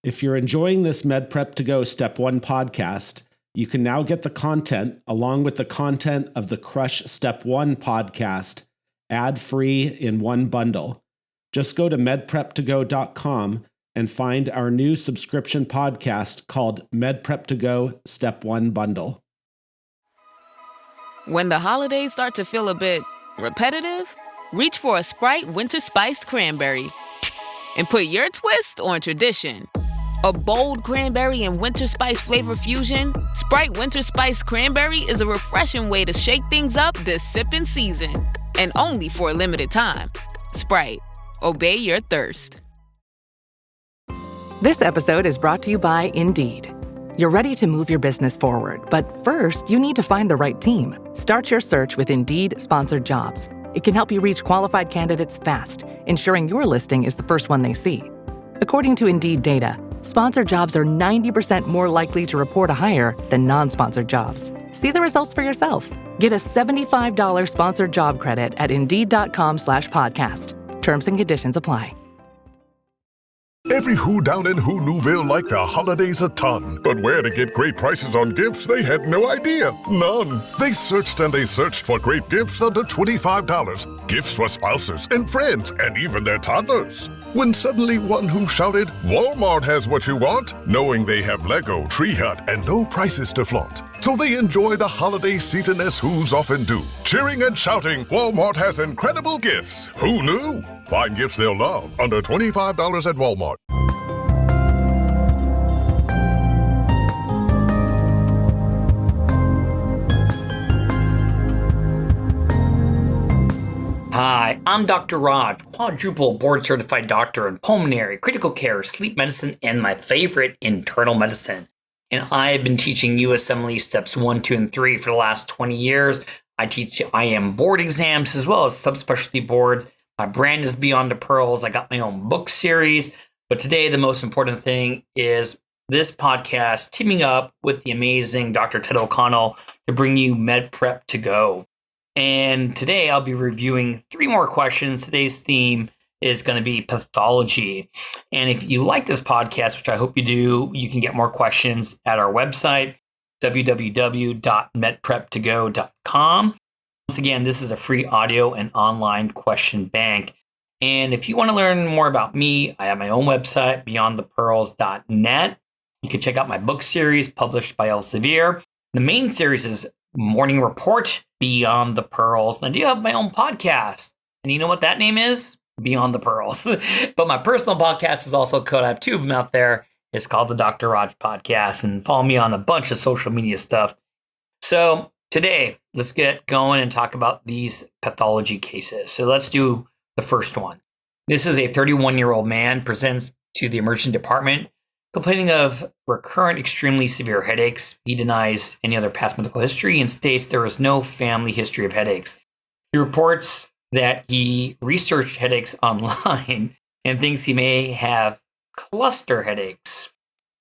If you're enjoying this Med Prep to Go Step 1 podcast, you can now get the content along with the content of the Crush Step 1 podcast ad-free in one bundle. Just go to medprep2go.com and find our new subscription podcast called Med Prep to Go Step 1 Bundle. When the holidays start to feel a bit repetitive, reach for a Sprite Winter Spiced Cranberry and put your twist on tradition. A bold cranberry and winter spice flavor fusion, Sprite Winter Spiced Cranberry is a refreshing way to shake things up this sipping season. And only for a limited time. Sprite, obey your thirst. This episode is brought to you by Indeed. You're ready to move your business forward, but first you need to find the right team. Start your search with Indeed Sponsored Jobs. It can help you reach qualified candidates fast, ensuring your listing is the first one they see. According to Indeed data, sponsored jobs are 90% more likely to report a hire than non-sponsored jobs. See the results for yourself. Get a $75 sponsored job credit at Indeed.com/podcast. Terms and conditions apply. Every who down in Who Newville liked the holidays a ton, but where to get great prices on gifts they had no idea. None. They searched and they searched for great gifts under $25. Gifts for spouses and friends and even their toddlers. When suddenly one who shouted, Walmart has what you want, knowing they have Lego, Tree Hut, and low prices to flaunt. So they enjoy the holiday season as who's often do. Cheering and shouting, Walmart has incredible gifts. Who knew? Find gifts they'll love under $25 at Walmart. Hi, I'm Dr. Raj, quadruple board-certified doctor in pulmonary, critical care, sleep medicine, and my favorite, internal medicine. And I have been teaching USMLE Steps 1, 2, and 3 for the last 20 years. I teach IM board exams as well as subspecialty boards. My brand is Beyond the Pearls. I got my own book series. But today, the most important thing is this podcast teaming up with the amazing Dr. Ted O'Connell to bring you Med Prep to Go. And today I'll be reviewing 3 more questions. Today's theme is going to be pathology. And if you like this podcast, which I hope you do, you can get more questions at our website, www.medprep2go.com. Once again, this is a free audio and online question bank. And if you want to learn more about me, I have my own website, beyondthepearls.net. You can check out my book series published by Elsevier. The main series is Morning Report, Beyond the Pearls. And I do have my own podcast. And you know what that name is? Beyond the Pearls. But my personal podcast is also called, I have 2 of them out there. It's called the Dr. Raj Podcast. And follow me on a bunch of social media stuff. So today, let's get going and talk about these pathology cases. So let's do the first one. This is a 31-year-old man presents to the emergency department complaining of recurrent extremely severe headaches. He denies any other past medical history and states there is no family history of headaches. He reports that he researched headaches online and thinks he may have cluster headaches.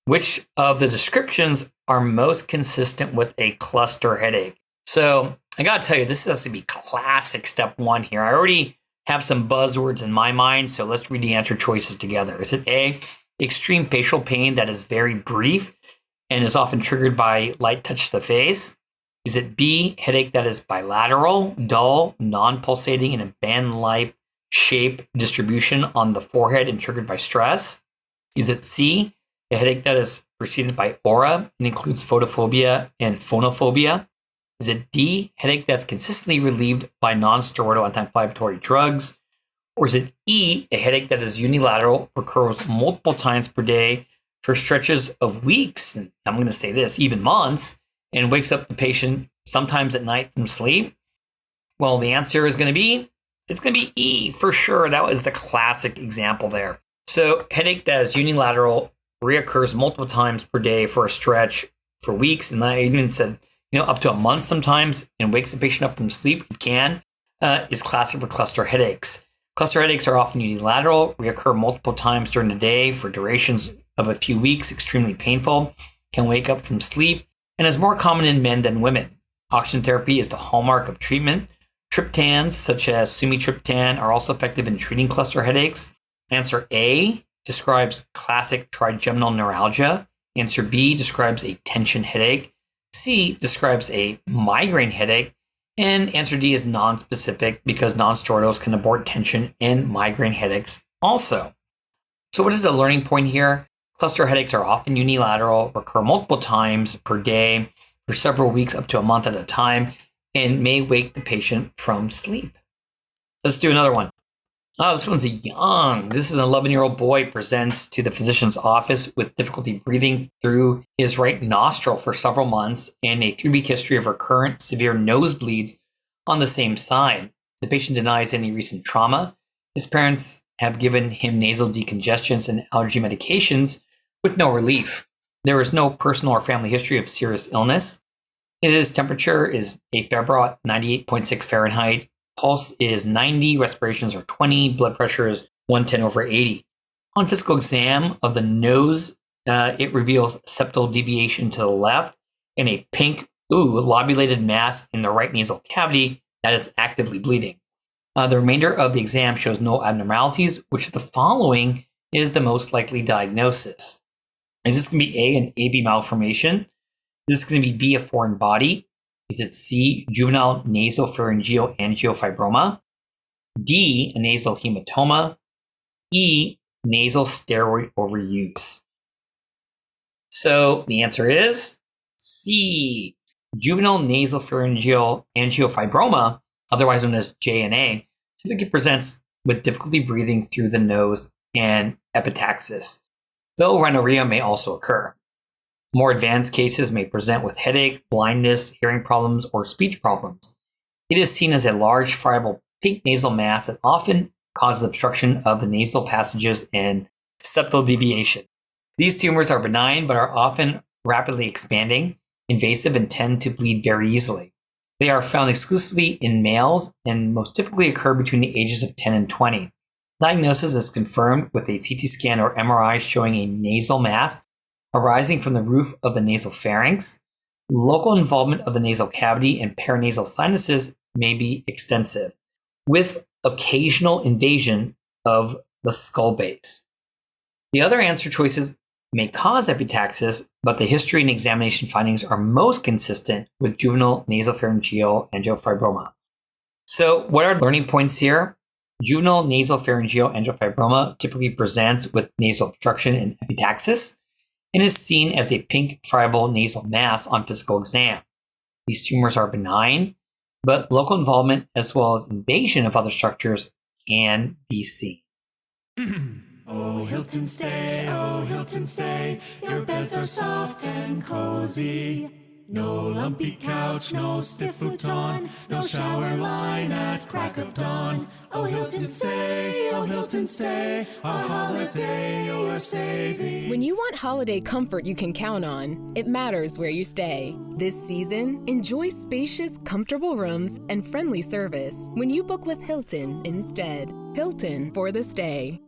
Which of the descriptions are most consistent with a cluster headache? So I got to tell you, this has to be classic step 1 here. I already have some buzzwords in my mind, so let's read the answer choices together. Is it A, extreme facial pain that is very brief and is often triggered by light touch to the face? Is it B, headache that is bilateral, dull, non-pulsating, and a band-like shape distribution on the forehead and triggered by stress? Is it C, a headache that is preceded by aura and includes photophobia and phonophobia? Is it D, headache that's consistently relieved by non-steroidal anti-inflammatory drugs? Or is it E, a headache that is unilateral, recurs multiple times per day for stretches of weeks, and I'm going to say this, even months, and wakes up the patient sometimes at night from sleep? Well, the answer is going to be, it's going to be E for sure. That was the classic example there. So headache that is unilateral, reoccurs multiple times per day for a stretch for weeks, and I even said, up to a month sometimes, and wakes the patient up from sleep, is classic for cluster headaches. Cluster headaches are often unilateral, reoccur multiple times during the day for durations of a few weeks, extremely painful, can wake up from sleep, and is more common in men than women. Oxygen therapy is the hallmark of treatment. Triptans, such as sumatriptan, are also effective in treating cluster headaches. Answer A describes classic trigeminal neuralgia. Answer B describes a tension headache. C describes a migraine headache. And answer D is non-specific because non-steroidals can abort tension and migraine headaches also. So what is the learning point here? Cluster headaches are often unilateral, recur multiple times per day for several weeks up to a month at a time, and may wake the patient from sleep. Let's do another one. Oh, this one's This is an 11-year-old boy presents to the physician's office with difficulty breathing through his right nostril for several months and a 3-week history of recurrent severe nosebleeds on the same side. The patient denies any recent trauma. His parents have given him nasal decongestants and allergy medications with no relief. There is no personal or family history of serious illness. His temperature is a febrile at 98.6 Fahrenheit. Pulse is 90, respirations are 20, blood pressure is 110/80. On physical exam of the nose, it reveals septal deviation to the left and a pink, lobulated mass in the right nasal cavity that is actively bleeding. The remainder of the exam shows no abnormalities. Which of the following is the most likely diagnosis? Is this going to be A, an AV malformation? Is this going to be B, a foreign body? Is it C, juvenile nasopharyngeal angiofibroma? D, a nasal hematoma? E, nasal steroid overuse? So the answer is C, juvenile nasopharyngeal angiofibroma, otherwise known as JNA, typically presents with difficulty breathing through the nose and epistaxis, though rhinorrhea may also occur. More advanced cases may present with headache, blindness, hearing problems, or speech problems. It is seen as a large, friable pink nasal mass that often causes obstruction of the nasal passages and septal deviation. These tumors are benign but are often rapidly expanding, invasive, and tend to bleed very easily. They are found exclusively in males and most typically occur between the ages of 10 and 20. Diagnosis is confirmed with a CT scan or MRI showing a nasal mass arising from the roof of the nasal pharynx. Local involvement of the nasal cavity and paranasal sinuses may be extensive, with occasional invasion of the skull base. The other answer choices may cause epistaxis, but the history and examination findings are most consistent with juvenile nasopharyngeal angiofibroma. So what are learning points here? Juvenile nasopharyngeal angiofibroma typically presents with nasal obstruction and epistaxis, and is seen as a pink friable nasal mass on physical exam. These tumors are benign, but local involvement as well as invasion of other structures can be seen. Oh, Hilton stay, your beds are soft and cozy. No lumpy couch, no stiff futon, no shower line at crack of dawn. Oh, Hilton stay, a holiday you're saving. When you want holiday comfort you can count on, it matters where you stay. This season, enjoy spacious, comfortable rooms and friendly service when you book with Hilton instead. Hilton for the stay.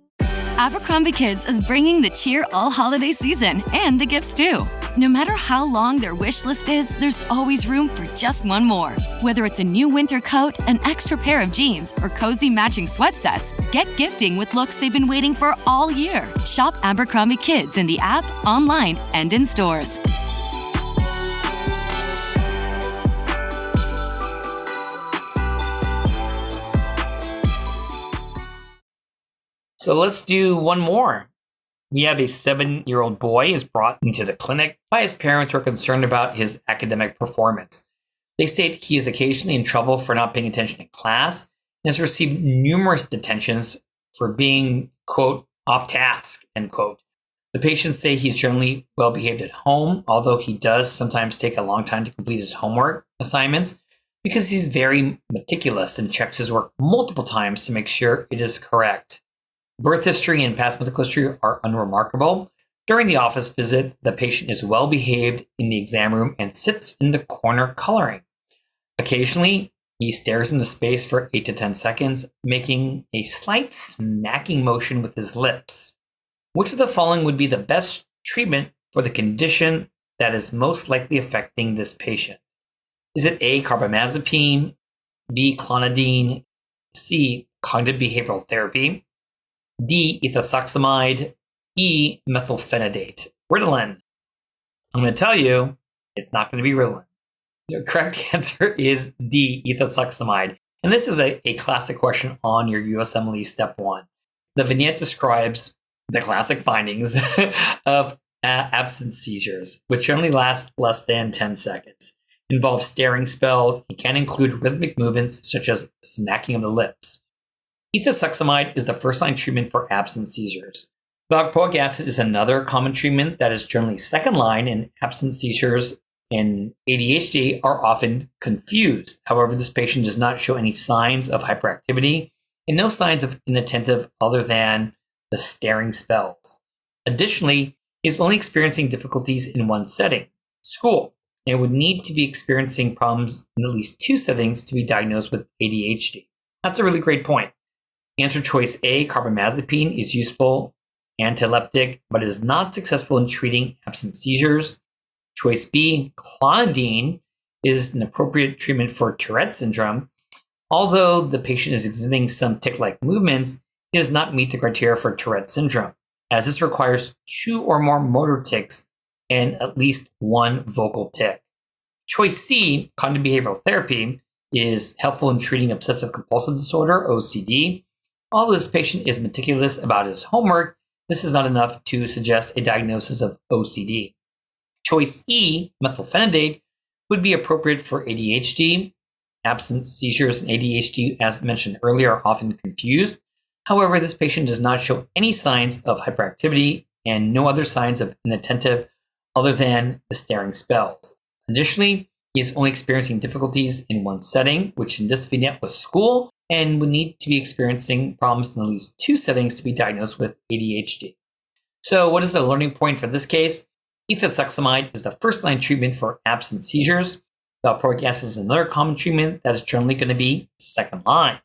Abercrombie Kids is bringing the cheer all holiday season and the gifts too. No matter how long their wish list is, there's always room for just one more. Whether it's a new winter coat, an extra pair of jeans, or cozy matching sweat sets, get gifting with looks they've been waiting for all year. Shop Abercrombie Kids in the app, online, and in stores. So let's do one more. We have a 7-year-old boy is brought into the clinic by his parents who are concerned about his academic performance. They state he is occasionally in trouble for not paying attention in class and has received numerous detentions for being, quote, off task, end quote. The patients say he's generally well behaved at home, although he does sometimes take a long time to complete his homework assignments because he's very meticulous and checks his work multiple times to make sure it is correct. Birth history and past medical history are unremarkable. During the office visit, the patient is well behaved in the exam room and sits in the corner coloring. Occasionally, he stares into space for 8 to 10 seconds, making a slight smacking motion with his lips. Which of the following would be the best treatment for the condition that is most likely affecting this patient? Is it A, carbamazepine, B, clonidine, C, cognitive behavioral therapy, D, ethosuximide, E, methylphenidate. Ritalin. I'm going to tell you, it's not going to be Ritalin. The correct answer is D, ethosuximide. And this is a classic question on your USMLE Step 1. The vignette describes the classic findings of absence seizures, which generally last less than 10 seconds, involve staring spells, and can include rhythmic movements such as smacking of the lips. Ethosuximide is the first-line treatment for absence seizures. Valproic acid is another common treatment that is generally second line, and absence seizures and ADHD are often confused. However, this patient does not show any signs of hyperactivity and no signs of inattentive other than the staring spells. Additionally, he is only experiencing difficulties in one setting, school, and would need to be experiencing problems in at least 2 settings to be diagnosed with ADHD. That's a really great point. Answer choice A, carbamazepine, is useful antileptic, but is not successful in treating absence seizures. Choice B, clonidine, is an appropriate treatment for Tourette syndrome. Although the patient is exhibiting some tic-like movements, it does not meet the criteria for Tourette syndrome, as this requires 2 or more motor tics and at least 1 vocal tic. Choice C, cognitive behavioral therapy, is helpful in treating obsessive compulsive disorder, OCD. Although this patient is meticulous about his homework, this is not enough to suggest a diagnosis of OCD. Choice E, methylphenidate, would be appropriate for ADHD. Absence seizures and ADHD, as mentioned earlier, are often confused. However, this patient does not show any signs of hyperactivity and no other signs of inattentive other than the staring spells. Additionally, he is only experiencing difficulties in one setting, which in this vignette was school, and would need to be experiencing problems in at least 2 settings to be diagnosed with ADHD. So what is the learning point for this case? Ethosuximide is the first-line treatment for absence seizures. Valproic acid is another common treatment that is generally going to be second line.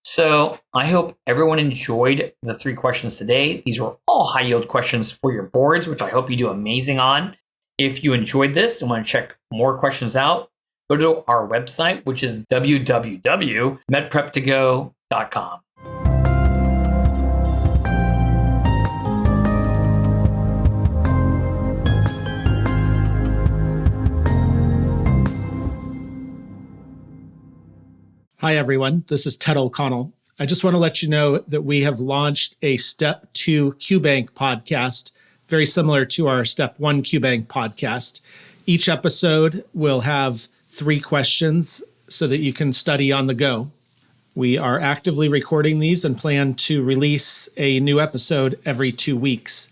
So I hope everyone enjoyed the 3 questions today. These were all high-yield questions for your boards, which I hope you do amazing on. If you enjoyed this and want to check more questions out, go to our website, which is www.medprep2go.com. Hi, everyone. This is Ted O'Connell. I just want to let you know that we have launched a Step 2 qbank podcast, very similar to our Step 1 qbank podcast. Each episode will have 3 questions so that you can study on the go. We are actively recording these and plan to release a new episode every 2 weeks.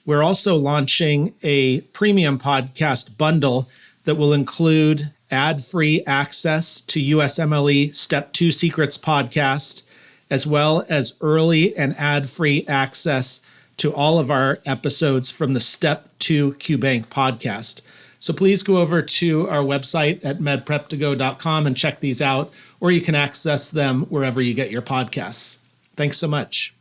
We're also launching a premium podcast bundle that will include ad-free access to USMLE Step 2 Secrets podcast, as well as early and ad-free access to all of our episodes from the Step 2 qbank podcast. So please go over to our website at medprep2go.com and check these out, or you can access them wherever you get your podcasts. Thanks so much.